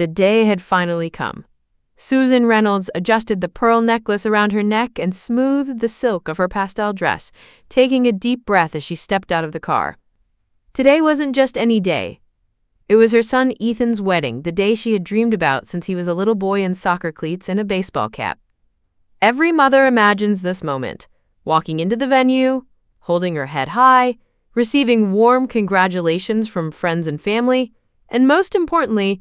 The day had finally come. Susan Reynolds adjusted the pearl necklace around her neck and smoothed the silk of her pastel dress, taking a deep breath as she stepped out of the car. Today wasn't just any day. It was her son Ethan's wedding, the day she had dreamed about since he was a little boy in soccer cleats and a baseball cap. Every mother imagines this moment, walking into the venue, holding her head high, receiving warm congratulations from friends and family, and most importantly,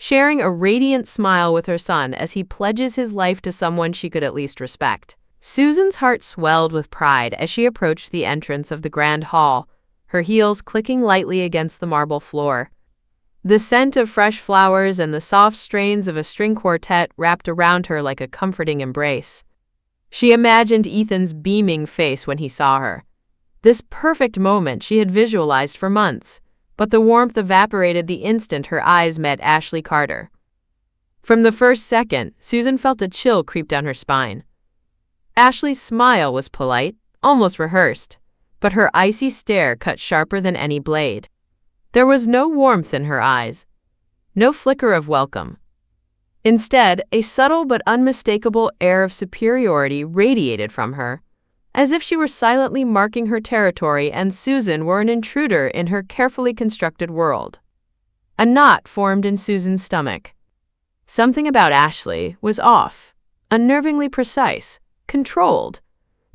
sharing a radiant smile with her son as he pledges his life to someone she could at least respect. Susan's heart swelled with pride as she approached the entrance of the grand hall, her heels clicking lightly against the marble floor. The scent of fresh flowers and the soft strains of a string quartet wrapped around her like a comforting embrace. She imagined Ethan's beaming face when he saw her. This perfect moment she had visualized for months, but the warmth evaporated the instant her eyes met Ashley Carter. From the first second, Susan felt a chill creep down her spine. Ashley's smile was polite, almost rehearsed, but her icy stare cut sharper than any blade. There was no warmth in her eyes, no flicker of welcome. Instead, a subtle but unmistakable air of superiority radiated from her, as if she were silently marking her territory and Susan were an intruder in her carefully constructed world. A knot formed in Susan's stomach. Something about Ashley was off, unnervingly precise, controlled,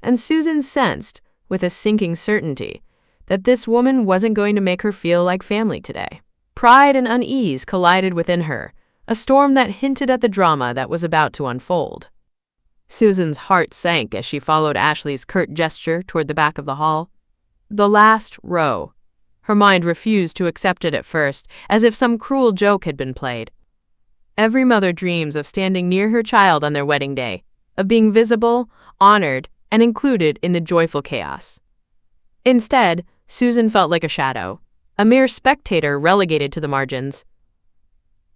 and Susan sensed, with a sinking certainty, that this woman wasn't going to make her feel like family today. Pride and unease collided within her, a storm that hinted at the drama that was about to unfold. Susan's heart sank as she followed Ashley's curt gesture toward the back of the hall. The last row. Her mind refused to accept it at first, as if some cruel joke had been played. Every mother dreams of standing near her child on their wedding day, of being visible, honored, and included in the joyful chaos. Instead, Susan felt like a shadow, a mere spectator relegated to the margins.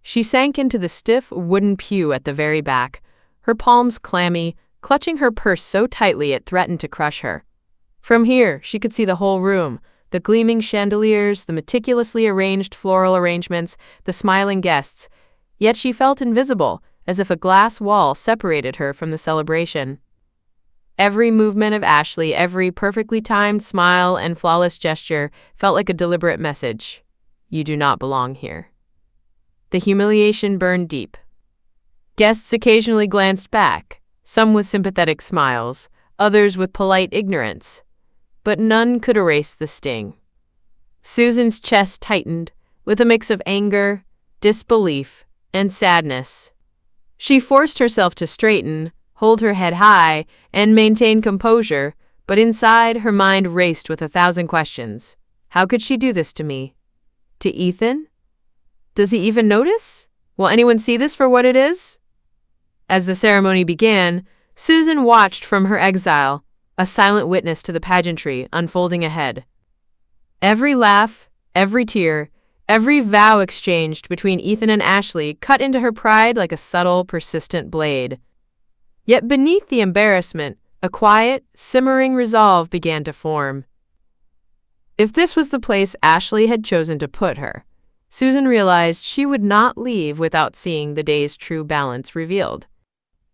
She sank into the stiff wooden pew at the very back, her palms clammy, clutching her purse so tightly it threatened to crush her. From here, she could see the whole room, the gleaming chandeliers, the meticulously arranged floral arrangements, the smiling guests, yet she felt invisible, as if a glass wall separated her from the celebration. Every movement of Ashley, every perfectly timed smile and flawless gesture felt like a deliberate message. You do not belong here. The humiliation burned deep. Guests occasionally glanced back, some with sympathetic smiles, others with polite ignorance, but none could erase the sting. Susan's chest tightened with a mix of anger, disbelief, and sadness. She forced herself to straighten, hold her head high, and maintain composure, but inside her mind raced with 1,000 questions. How could she do this to me? To Ethan? Does he even notice? Will anyone see this for what it is? As the ceremony began, Susan watched from her exile, a silent witness to the pageantry unfolding ahead. Every laugh, every tear, every vow exchanged between Ethan and Ashley cut into her pride like a subtle, persistent blade. Yet beneath the embarrassment, a quiet, simmering resolve began to form. If this was the place Ashley had chosen to put her, Susan realized she would not leave without seeing the day's true balance revealed.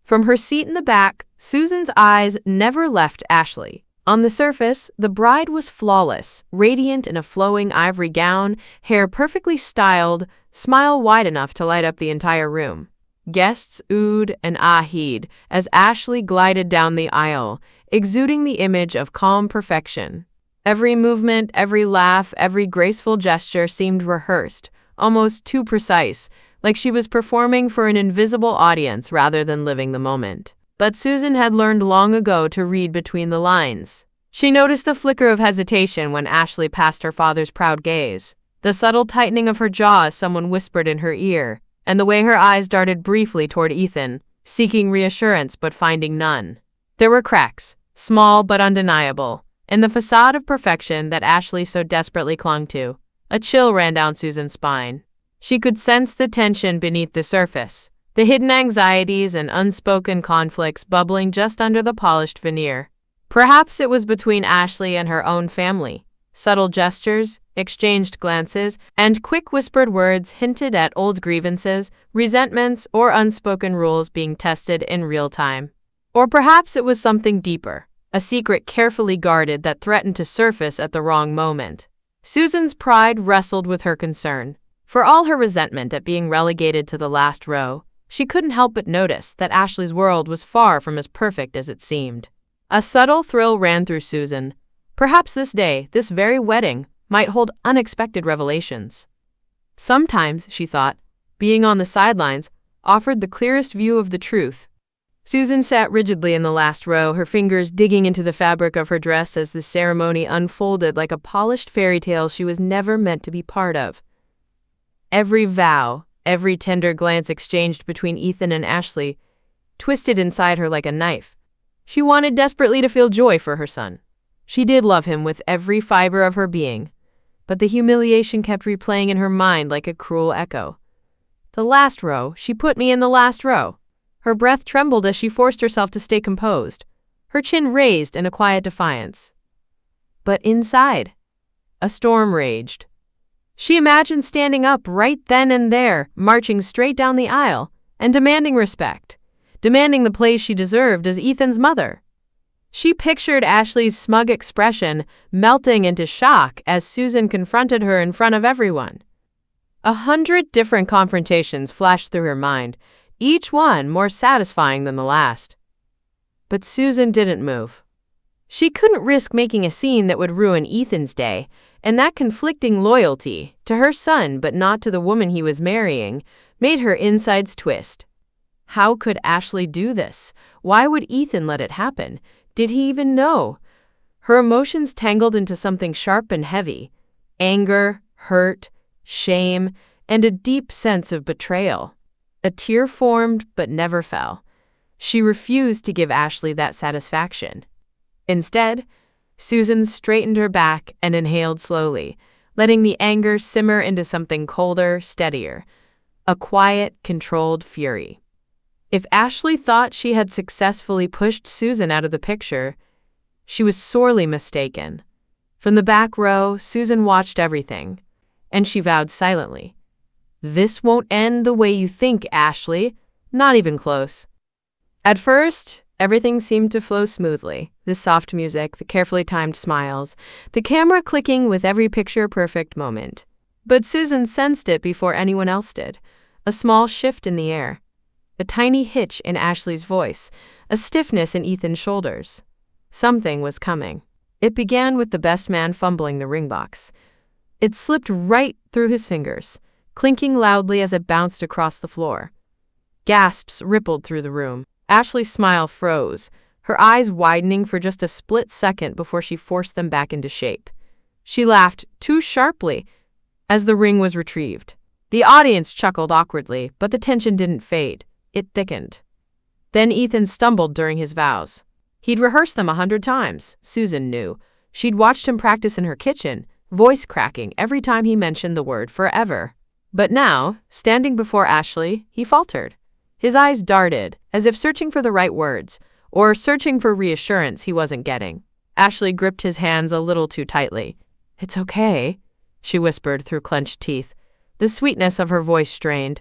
From her seat in the back, Susan's eyes never left Ashley. On the surface, the bride was flawless, radiant in a flowing ivory gown, hair perfectly styled, smile wide enough to light up the entire room. Guests oohed and aheed as Ashley glided down the aisle, exuding the image of calm perfection. Every movement, every laugh, every graceful gesture seemed rehearsed, almost too precise, like she was performing for an invisible audience rather than living the moment. But Susan had learned long ago to read between the lines. She noticed a flicker of hesitation when Ashley passed her father's proud gaze, the subtle tightening of her jaw as someone whispered in her ear, and the way her eyes darted briefly toward Ethan, seeking reassurance but finding none. There were cracks, small but undeniable, in the facade of perfection that Ashley so desperately clung to. A chill ran down Susan's spine. She could sense the tension beneath the surface, the hidden anxieties and unspoken conflicts bubbling just under the polished veneer. Perhaps it was between Ashley and her own family, Subtle gestures, exchanged glances, and quick whispered words hinted at old grievances, resentments, or unspoken rules being tested in real time. Or perhaps it was something deeper, a secret carefully guarded that threatened to surface at the wrong moment. Susan's pride wrestled with her concern. For all her resentment at being relegated to the last row, she couldn't help but notice that Ashley's world was far from as perfect as it seemed. A subtle thrill ran through Susan. Perhaps this day, this very wedding, might hold unexpected revelations. Sometimes, she thought, being on the sidelines offered the clearest view of the truth. Susan sat rigidly in the last row, her fingers digging into the fabric of her dress as the ceremony unfolded like a polished fairy tale she was never meant to be part of. Every vow, every tender glance exchanged between Ethan and Ashley twisted inside her like a knife. She wanted desperately to feel joy for her son. She did love him with every fiber of her being, but the humiliation kept replaying in her mind like a cruel echo. The last row, she put me in the last row. Her breath trembled as she forced herself to stay composed, her chin raised in a quiet defiance. But inside, a storm raged. She imagined standing up right then and there, marching straight down the aisle, and demanding respect, demanding the place she deserved as Ethan's mother. She pictured Ashley's smug expression melting into shock as Susan confronted her in front of everyone. 100 different confrontations flashed through her mind, each one more satisfying than the last. But Susan didn't move. She couldn't risk making a scene that would ruin Ethan's day, and that conflicting loyalty, to her son but not to the woman he was marrying, made her insides twist. How could Ashley do this? Why would Ethan let it happen? Did he even know? Her emotions tangled into something sharp and heavy. Anger, hurt, shame, and a deep sense of betrayal. A tear formed but never fell. She refused to give Ashley that satisfaction. Instead, Susan straightened her back and inhaled slowly, letting the anger simmer into something colder, steadier. A quiet, controlled fury. If Ashley thought she had successfully pushed Susan out of the picture, she was sorely mistaken. From the back row, Susan watched everything, and she vowed silently, "This won't end the way you think, Ashley. Not even close." At first, everything seemed to flow smoothly. The soft music, the carefully timed smiles, the camera clicking with every picture-perfect moment. But Susan sensed it before anyone else did. A small shift in the air. A tiny hitch in Ashley's voice, a stiffness in Ethan's shoulders. Something was coming. It began with the best man fumbling the ring box. It slipped right through his fingers, clinking loudly as it bounced across the floor. Gasps rippled through the room. Ashley's smile froze, her eyes widening for just a split second before she forced them back into shape. She laughed too sharply as the ring was retrieved. The audience chuckled awkwardly, but the tension didn't fade. It thickened. Then Ethan stumbled during his vows. He'd rehearsed them 100 times, Susan knew. She'd watched him practice in her kitchen, voice cracking every time he mentioned the word forever. But now, standing before Ashley, he faltered. His eyes darted, as if searching for the right words, or searching for reassurance he wasn't getting. Ashley gripped his hands a little too tightly. "It's okay," she whispered through clenched teeth. The sweetness of her voice strained.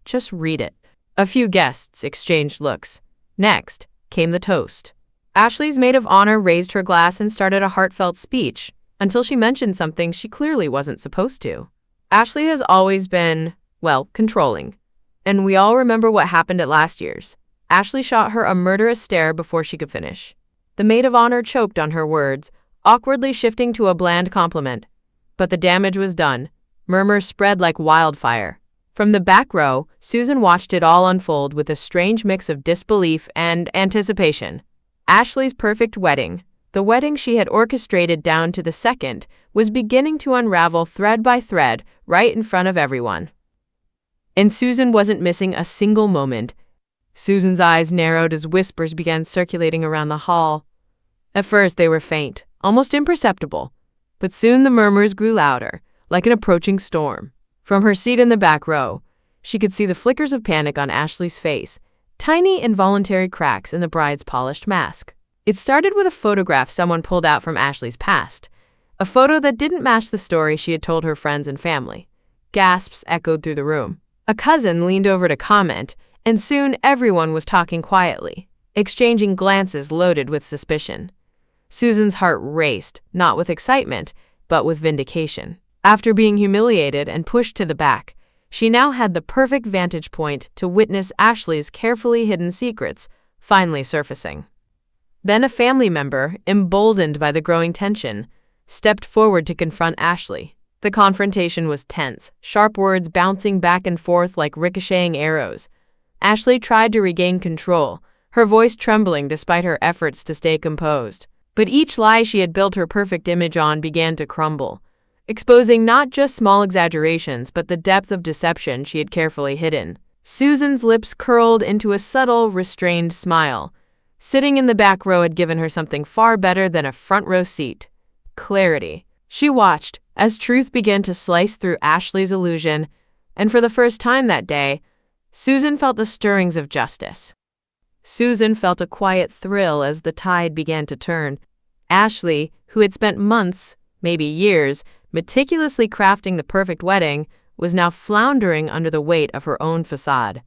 "Just read it." A few guests exchanged looks. Next came the toast. Ashley's maid of honor raised her glass and started a heartfelt speech, until she mentioned something she clearly wasn't supposed to. Ashley has always been, well, controlling. And we all remember what happened at last year's. Ashley shot her a murderous stare before she could finish. The maid of honor choked on her words, awkwardly shifting to a bland compliment. But the damage was done. Murmurs spread like wildfire. From the back row, Susan watched it all unfold with a strange mix of disbelief and anticipation. Ashley's perfect wedding, the wedding she had orchestrated down to the second, was beginning to unravel thread by thread right in front of everyone. And Susan wasn't missing a single moment. Susan's eyes narrowed as whispers began circulating around the hall. At first they were faint, almost imperceptible, but soon the murmurs grew louder, like an approaching storm. From her seat in the back row, she could see the flickers of panic on Ashley's face, tiny involuntary cracks in the bride's polished mask. It started with a photograph someone pulled out from Ashley's past, a photo that didn't match the story she had told her friends and family. Gasps echoed through the room. A cousin leaned over to comment, and soon everyone was talking quietly, exchanging glances loaded with suspicion. Susan's heart raced, not with excitement, but with vindication. After being humiliated and pushed to the back, she now had the perfect vantage point to witness Ashley's carefully hidden secrets finally surfacing. Then a family member, emboldened by the growing tension, stepped forward to confront Ashley. The confrontation was tense, sharp words bouncing back and forth like ricocheting arrows. Ashley tried to regain control, her voice trembling despite her efforts to stay composed. But each lie she had built her perfect image on began to crumble, exposing not just small exaggerations but the depth of deception she had carefully hidden. Susan's lips curled into a subtle, restrained smile. Sitting in the back row had given her something far better than a front row seat: clarity. She watched as truth began to slice through Ashley's illusion, and for the first time that day, Susan felt the stirrings of justice. Susan felt a quiet thrill as the tide began to turn. Ashley, who had spent months, maybe years, meticulously crafting the perfect wedding, was now floundering under the weight of her own facade.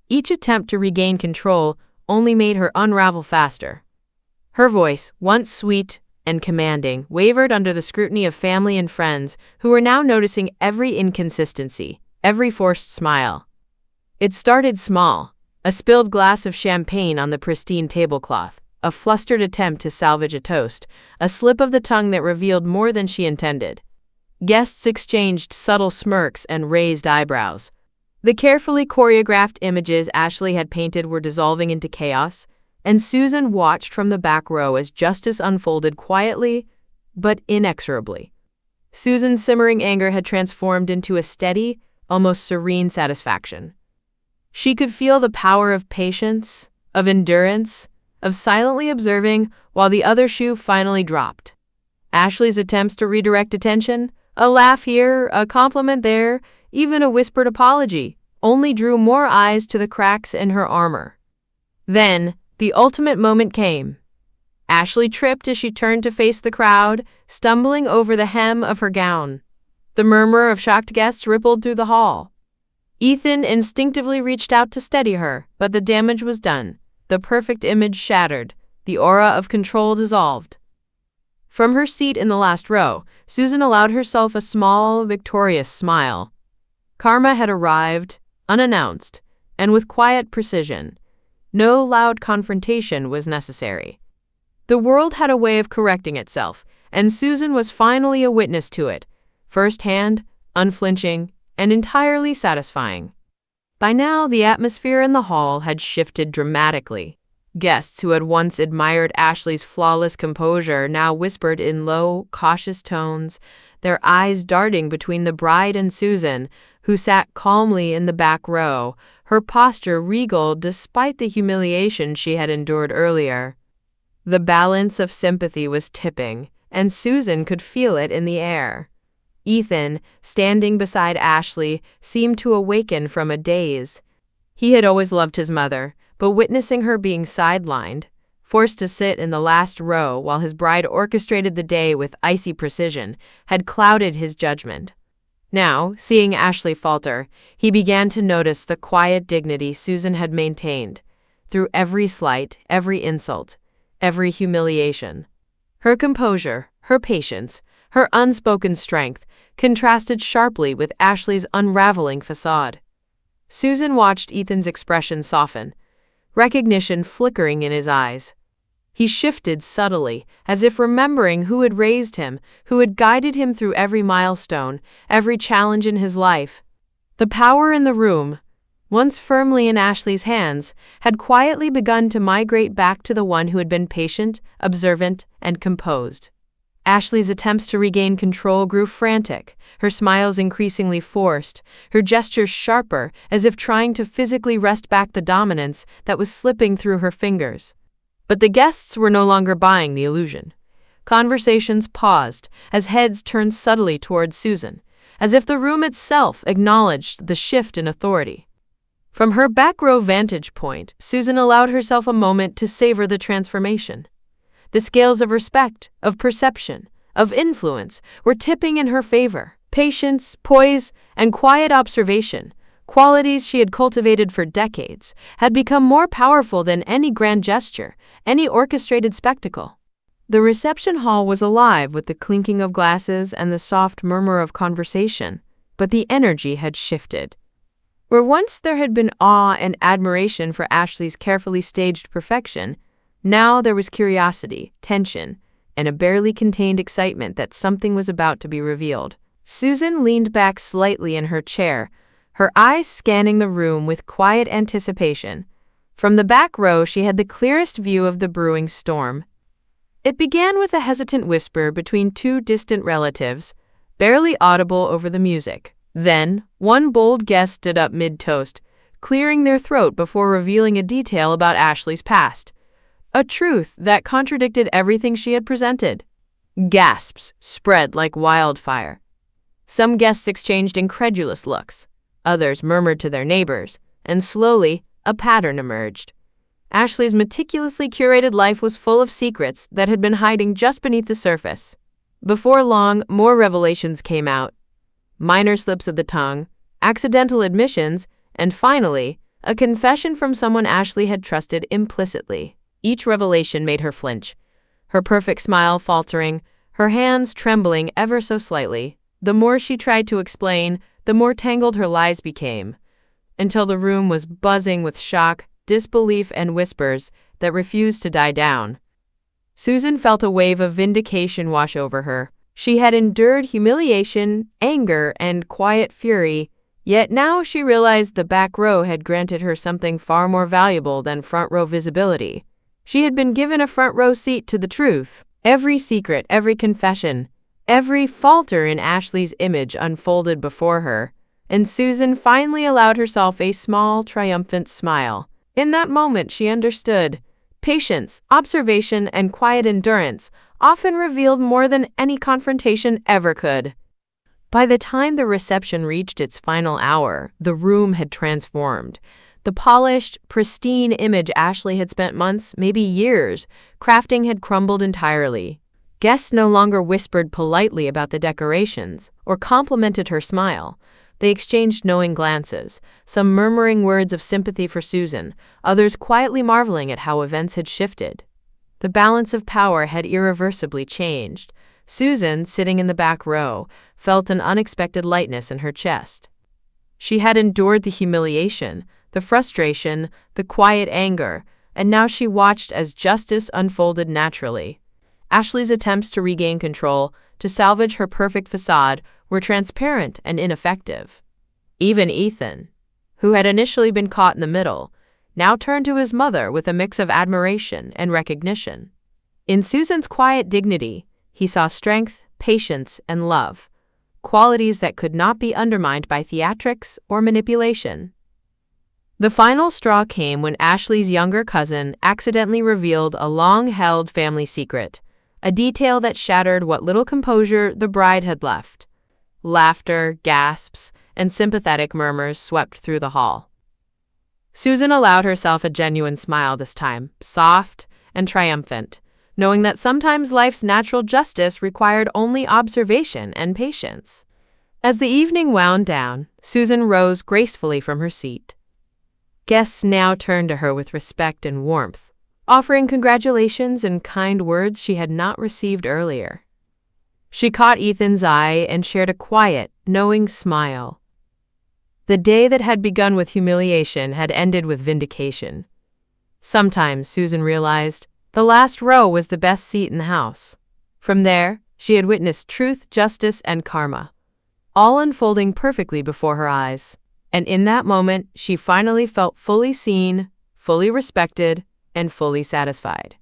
Each attempt to regain control only made her unravel faster. Her voice, once sweet and commanding, wavered under the scrutiny of family and friends who were now noticing every inconsistency, every forced smile. It started small: a spilled glass of champagne on the pristine tablecloth, a flustered attempt to salvage a toast, a slip of the tongue that revealed more than she intended. Guests exchanged subtle smirks and raised eyebrows. The carefully choreographed images Ashley had painted were dissolving into chaos, and Susan watched from the back row as justice unfolded quietly but inexorably. Susan's simmering anger had transformed into a steady, almost serene satisfaction. She could feel the power of patience, of endurance, of silently observing while the other shoe finally dropped. Ashley's attempts to redirect attention, a laugh here, a compliment there, even a whispered apology, only drew more eyes to the cracks in her armor. Then, the ultimate moment came. Ashley tripped as she turned to face the crowd, stumbling over the hem of her gown. The murmur of shocked guests rippled through the hall. Ethan instinctively reached out to steady her, but the damage was done. The perfect image shattered, the aura of control dissolved. From her seat in the last row, Susan allowed herself a small, victorious smile. Karma had arrived, unannounced, and with quiet precision. No loud confrontation was necessary. The world had a way of correcting itself, and Susan was finally a witness to it, firsthand, unflinching, and entirely satisfying. By now, the atmosphere in the hall had shifted dramatically. Guests who had once admired Ashley's flawless composure now whispered in low, cautious tones, their eyes darting between the bride and Susan, who sat calmly in the back row, her posture regal despite the humiliation she had endured earlier. The balance of sympathy was tipping, and Susan could feel it in the air. Ethan, standing beside Ashley, seemed to awaken from a daze. He had always loved his mother, but witnessing her being sidelined, forced to sit in the last row while his bride orchestrated the day with icy precision, had clouded his judgment. Now, seeing Ashley falter, he began to notice the quiet dignity Susan had maintained through every slight, every insult, every humiliation. Her composure, her patience, her unspoken strength contrasted sharply with Ashley's unraveling facade. Susan watched Ethan's expression soften, recognition flickering in his eyes. He shifted subtly, as if remembering who had raised him, who had guided him through every milestone, every challenge in his life. The power in the room, once firmly in Ashley's hands, had quietly begun to migrate back to the one who had been patient, observant, and composed. Ashley's attempts to regain control grew frantic, her smiles increasingly forced, her gestures sharper, as if trying to physically wrest back the dominance that was slipping through her fingers. But the guests were no longer buying the illusion. Conversations paused as heads turned subtly towards Susan, as if the room itself acknowledged the shift in authority. From her back row vantage point, Susan allowed herself a moment to savor the transformation. The scales of respect, of perception, of influence were tipping in her favor. Patience, poise, and quiet observation, qualities she had cultivated for decades, had become more powerful than any grand gesture, any orchestrated spectacle. The reception hall was alive with the clinking of glasses and the soft murmur of conversation, but the energy had shifted. Where once there had been awe and admiration for Ashley's carefully staged perfection, now there was curiosity, tension, and a barely contained excitement that something was about to be revealed. Susan leaned back slightly in her chair, her eyes scanning the room with quiet anticipation. From the back row, she had the clearest view of the brewing storm. It began with a hesitant whisper between two distant relatives, barely audible over the music. Then, one bold guest stood up mid-toast, clearing their throat before revealing a detail about Ashley's past. A truth that contradicted everything she had presented. Gasps spread like wildfire. Some guests exchanged incredulous looks. Others murmured to their neighbors, and slowly, a pattern emerged. Ashley's meticulously curated life was full of secrets that had been hiding just beneath the surface. Before long, more revelations came out. Minor slips of the tongue, accidental admissions, and finally, a confession from someone Ashley had trusted implicitly. Each revelation made her flinch, her perfect smile faltering, her hands trembling ever so slightly. The more she tried to explain, the more tangled her lies became, until the room was buzzing with shock, disbelief, and whispers that refused to die down. Susan felt a wave of vindication wash over her. She had endured humiliation, anger, and quiet fury, yet now she realized the back row had granted her something far more valuable than front row visibility. She had been given a front row seat to the truth. Every secret, every confession, every falter in Ashley's image unfolded before her, and Susan finally allowed herself a small, triumphant smile. In that moment, she understood. Patience, observation, and quiet endurance often revealed more than any confrontation ever could. By the time the reception reached its final hour, the room had transformed. The polished, pristine image Ashley had spent months, maybe years, crafting had crumbled entirely. Guests no longer whispered politely about the decorations or complimented her smile. They exchanged knowing glances, some murmuring words of sympathy for Susan, others quietly marveling at how events had shifted. The balance of power had irreversibly changed. Susan, sitting in the back row, felt an unexpected lightness in her chest. She had endured the humiliation, the frustration, the quiet anger, and now she watched as justice unfolded naturally. Ashley's attempts to regain control, to salvage her perfect facade, were transparent and ineffective. Even Ethan, who had initially been caught in the middle, now turned to his mother with a mix of admiration and recognition. In Susan's quiet dignity, he saw strength, patience, and love, qualities that could not be undermined by theatrics or manipulation. The final straw came when Ashley's younger cousin accidentally revealed a long-held family secret, a detail that shattered what little composure the bride had left. Laughter, gasps, and sympathetic murmurs swept through the hall. Susan allowed herself a genuine smile this time, soft and triumphant, knowing that sometimes life's natural justice required only observation and patience. As the evening wound down, Susan rose gracefully from her seat. Guests now turned to her with respect and warmth, offering congratulations and kind words she had not received earlier. She caught Ethan's eye and shared a quiet, knowing smile. The day that had begun with humiliation had ended with vindication. Sometimes, Susan realized, the last row was the best seat in the house. From there, she had witnessed truth, justice, and karma, all unfolding perfectly before her eyes. And in that moment, she finally felt fully seen, fully respected, and fully satisfied.